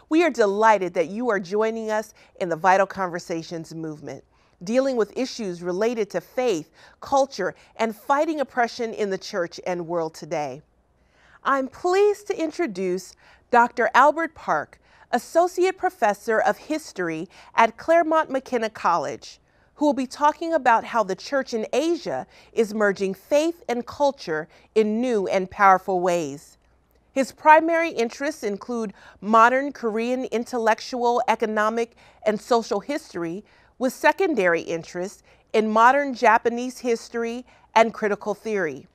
We are delighted that you are joining us in the Vital Conversations movement, dealing with issues related to faith, culture, and fighting oppression in the church and world today. I'm pleased to introduce Dr. Albert Park, Associate Professor of History at Claremont McKenna College, who will be talking about how the church in Asia is merging faith and culture in new and powerful ways. His primary interests include modern Korean intellectual, economic, and social history, with secondary interests in modern Japanese history and critical theory.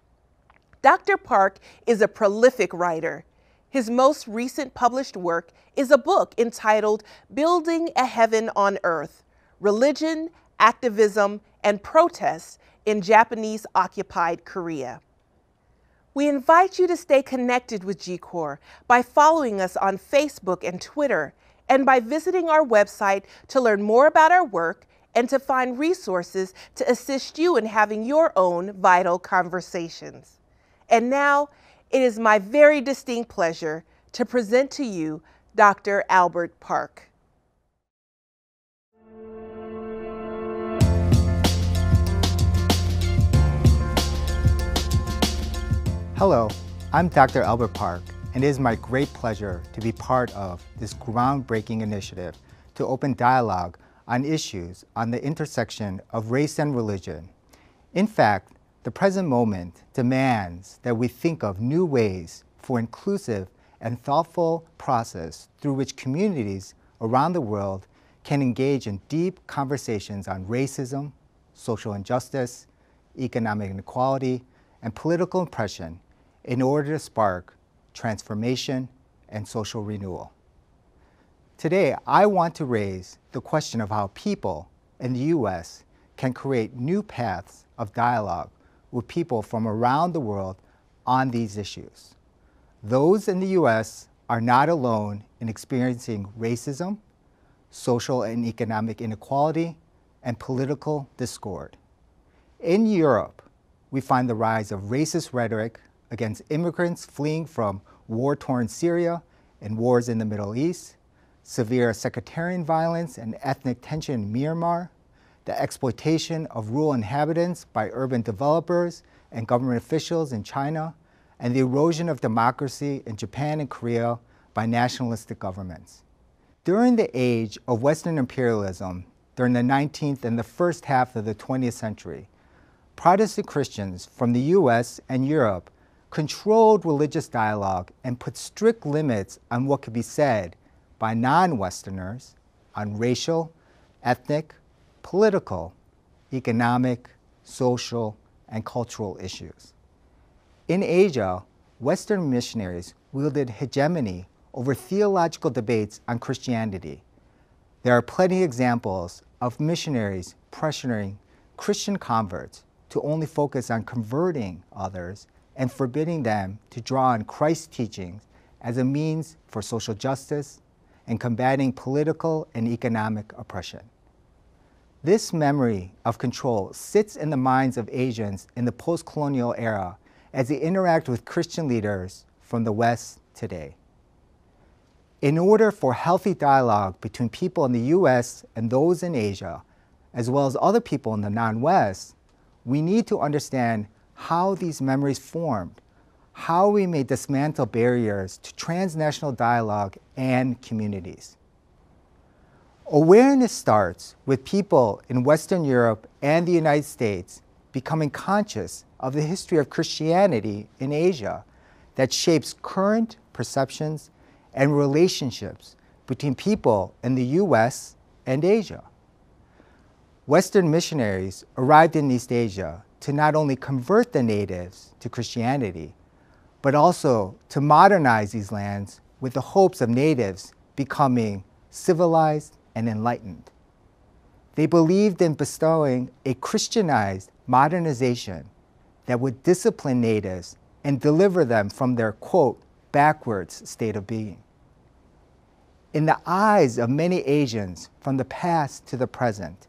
Dr. Park is a prolific writer. His most recent published work is a book entitled Building a Heaven on Earth: Religion, Activism, and Protest in Japanese-occupied Korea. We invite you to stay connected with GCOR by following us on Facebook and Twitter, and by visiting our website to learn more about our work and to find resources to assist you in having your own vital conversations. And now, it is my very distinct pleasure to present to you Dr. Albert Park. Hello, I'm Dr. Albert Park, and it is my great pleasure to be part of this groundbreaking initiative to open dialogue on issues on the intersection of race and religion. In fact, the present moment demands that we think of new ways for inclusive and thoughtful process through which communities around the world can engage in deep conversations on racism, social injustice, economic inequality, and political oppression in order to spark transformation and social renewal. Today, I want to raise the question of how people in the U.S. can create new paths of dialogue with people from around the world on these issues. Those in the U.S. are not alone in experiencing racism, social and economic inequality, and political discord. In Europe, we find the rise of racist rhetoric against immigrants fleeing from war-torn Syria and wars in the Middle East, severe sectarian violence and ethnic tension in Myanmar, the exploitation of rural inhabitants by urban developers and government officials in China, and the erosion of democracy in Japan and Korea by nationalistic governments. During the age of Western imperialism, during the 19th and the first half of the 20th century, Protestant Christians from the US and Europe controlled religious dialogue and put strict limits on what could be said by non-Westerners on racial, ethnic, political, economic, social, and cultural issues. In Asia, Western missionaries wielded hegemony over theological debates on Christianity. There are plenty of examples of missionaries pressuring Christian converts to only focus on converting others and forbidding them to draw on Christ's teachings as a means for social justice and combating political and economic oppression. This memory of control sits in the minds of Asians in the post-colonial era as they interact with Christian leaders from the West today. In order for healthy dialogue between people in the US and those in Asia, as well as other people in the non-West, we need to understand how these memories formed, how we may dismantle barriers to transnational dialogue and communities. Awareness starts with people in Western Europe and the United States becoming conscious of the history of Christianity in Asia that shapes current perceptions and relationships between people in the US and Asia. Western missionaries arrived in East Asia to not only convert the natives to Christianity, but also to modernize these lands with the hopes of natives becoming civilized and enlightened. They believed in bestowing a Christianized modernization that would discipline natives and deliver them from their, quote, backwards state of being. In the eyes of many Asians from the past to the present,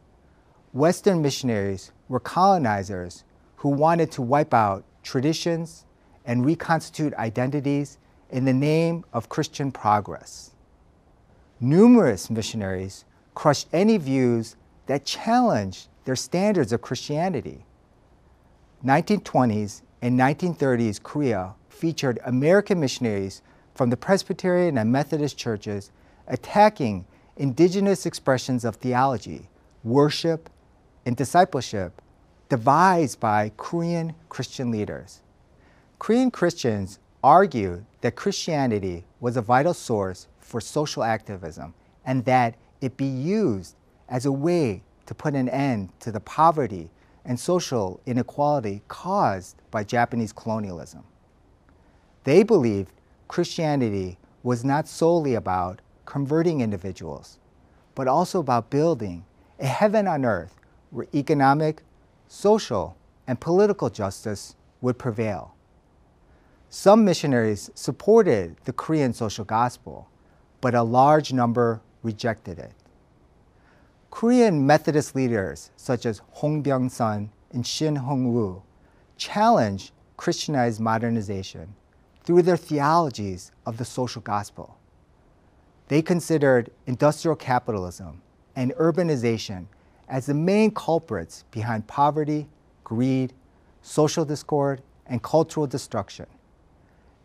Western missionaries were colonizers who wanted to wipe out traditions and reconstitute identities in the name of Christian progress. Numerous missionaries crushed any views that challenged their standards of Christianity. 1920s and 1930s Korea featured American missionaries from the Presbyterian and Methodist churches attacking indigenous expressions of theology, worship, and discipleship devised by Korean Christian leaders. Korean Christians argued that Christianity was a vital source for social activism and that it be used as a way to put an end to the poverty and social inequality caused by Japanese colonialism. They believed Christianity was not solely about converting individuals, but also about building a heaven on earth where economic, social, and political justice would prevail. Some missionaries supported the Korean social gospel, but a large number rejected it. Korean Methodist leaders such as Hong Byung-sun and Shin Hong-woo challenged Christianized modernization through their theologies of the social gospel. They considered industrial capitalism and urbanization as the main culprits behind poverty, greed, social discord, and cultural destruction.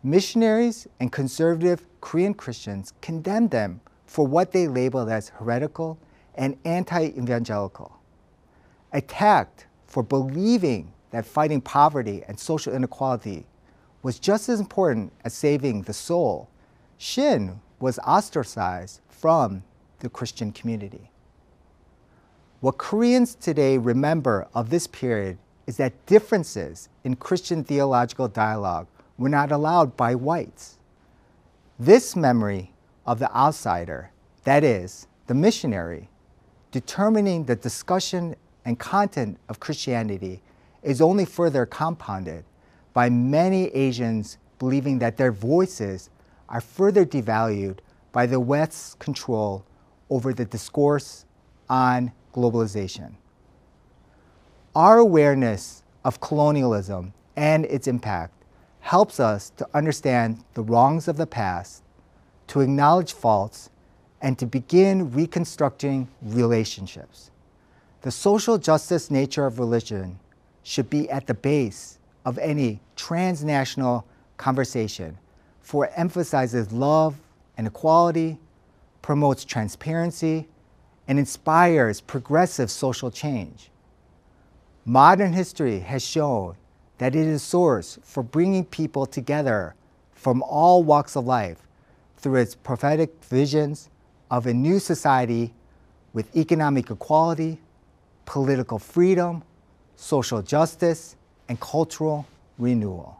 Missionaries and conservative Korean Christians condemned them for what they labeled as heretical and anti-evangelical. Attacked for believing that fighting poverty and social inequality was just as important as saving the soul, Shin was ostracized from the Christian community. What Koreans today remember of this period is that differences in Christian theological dialogue were not allowed by whites. This memory of the outsider, that is, the missionary, determining the discussion and content of Christianity is only further compounded by many Asians believing that their voices are further devalued by the West's control over the discourse on globalization. Our awareness of colonialism and its impact helps us to understand the wrongs of the past, to acknowledge faults, and to begin reconstructing relationships. The social justice nature of religion should be at the base of any transnational conversation, for it emphasizes love and equality, promotes transparency, and inspires progressive social change. Modern history has shown that it is a source for bringing people together from all walks of life through its prophetic visions of a new society with economic equality, political freedom, social justice, and cultural renewal.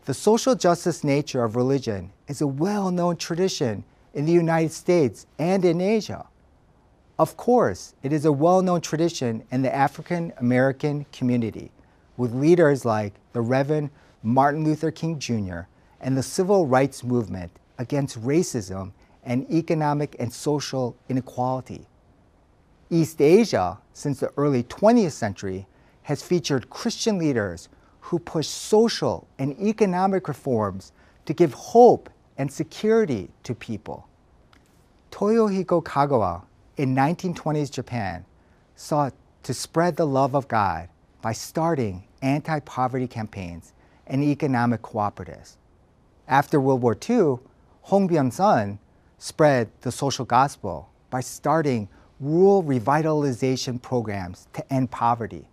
The social justice nature of religion is a well-known tradition in the United States and in Asia. Of course, it is a well-known tradition in the African American community, with leaders like the Reverend Martin Luther King Jr. and the civil rights movement against racism and economic and social inequality. East Asia, since the early 20th century, has featured Christian leaders who push social and economic reforms to give hope and security to people. Toyohiko Kagawa in 1920s Japan sought to spread the love of God by starting anti-poverty campaigns and economic cooperatives. After World War II, Hong Byung-sun spread the social gospel by starting rural revitalization programs to end poverty.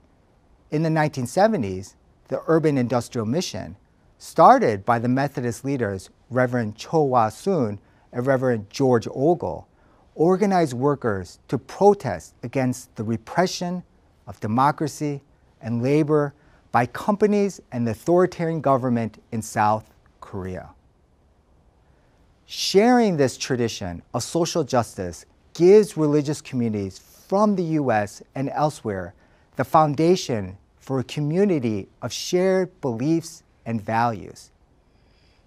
In the 1970s, the Urban Industrial Mission, started by the Methodist leaders Reverend Cho Wa-soon and Reverend George Ogle, organized workers to protest against the repression of democracy and labor by companies and the authoritarian government in South Korea. Sharing this tradition of social justice gives religious communities from the U.S. and elsewhere the foundation for a community of shared beliefs and values.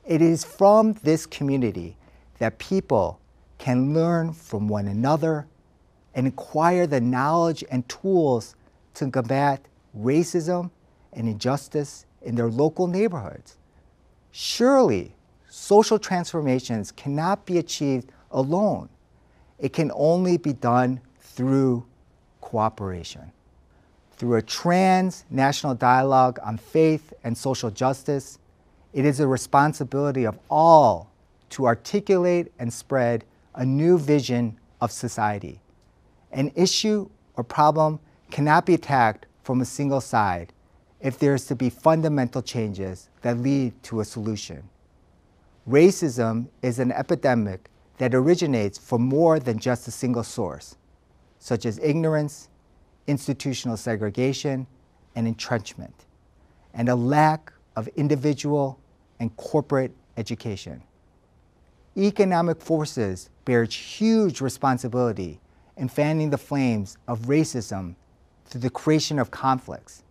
It is from this community that people can learn from one another and acquire the knowledge and tools to combat racism and injustice in their local neighborhoods. Surely, social transformations cannot be achieved alone. It can only be done through cooperation. Through a transnational dialogue on faith and social justice, it is a responsibility of all to articulate and spread a new vision of society. An issue or problem cannot be attacked from a single side if there is to be fundamental changes that lead to a solution. Racism is an epidemic that originates from more than just a single source, such as ignorance, institutional segregation, and entrenchment, and a lack of individual and corporate education. Economic forces bear huge responsibility in fanning the flames of racism through the creation of conflicts.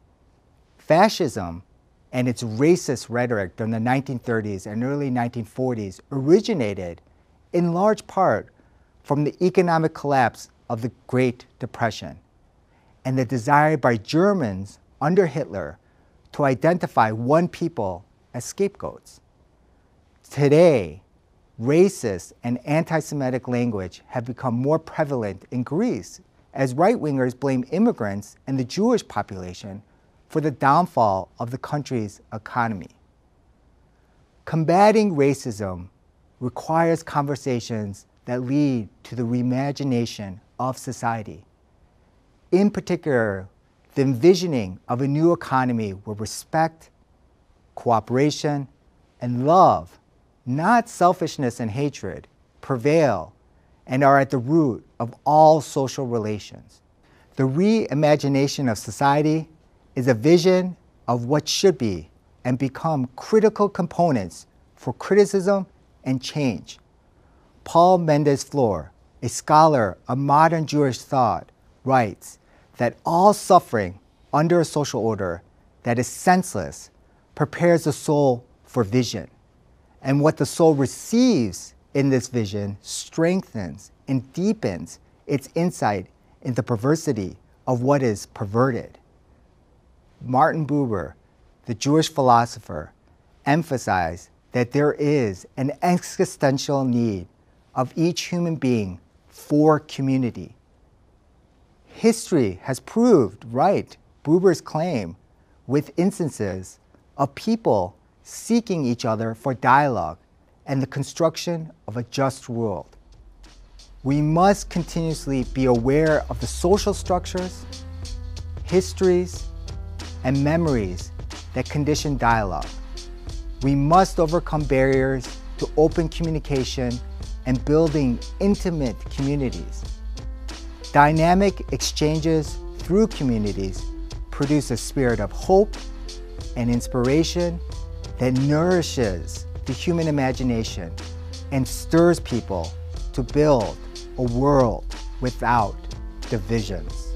Fascism and its racist rhetoric during the 1930s and early 1940s originated in large part from the economic collapse of the Great Depression and the desire by Germans under Hitler to identify one people as scapegoats. Today, racist and anti-Semitic language have become more prevalent in Greece as right-wingers blame immigrants and the Jewish population for the downfall of the country's economy. Combating racism requires conversations that lead to the reimagination of society. In particular, the envisioning of a new economy where respect, cooperation, and love, not selfishness and hatred, prevail and are at the root of all social relations. The reimagination of society is a vision of what should be and become critical components for criticism and change. Paul Mendes-Flohr, a scholar of modern Jewish thought, writes that all suffering under a social order that is senseless prepares the soul for vision. And what the soul receives in this vision strengthens and deepens its insight into the perversity of what is perverted. Martin Buber, the Jewish philosopher, emphasized that there is an existential need of each human being for community. History has proved right Buber's claim with instances of people seeking each other for dialogue and the construction of a just world. We must continuously be aware of the social structures, histories, and memories that condition dialogue. We must overcome barriers to open communication and building intimate communities. Dynamic exchanges through communities produce a spirit of hope and inspiration that nourishes the human imagination and stirs people to build a world without divisions.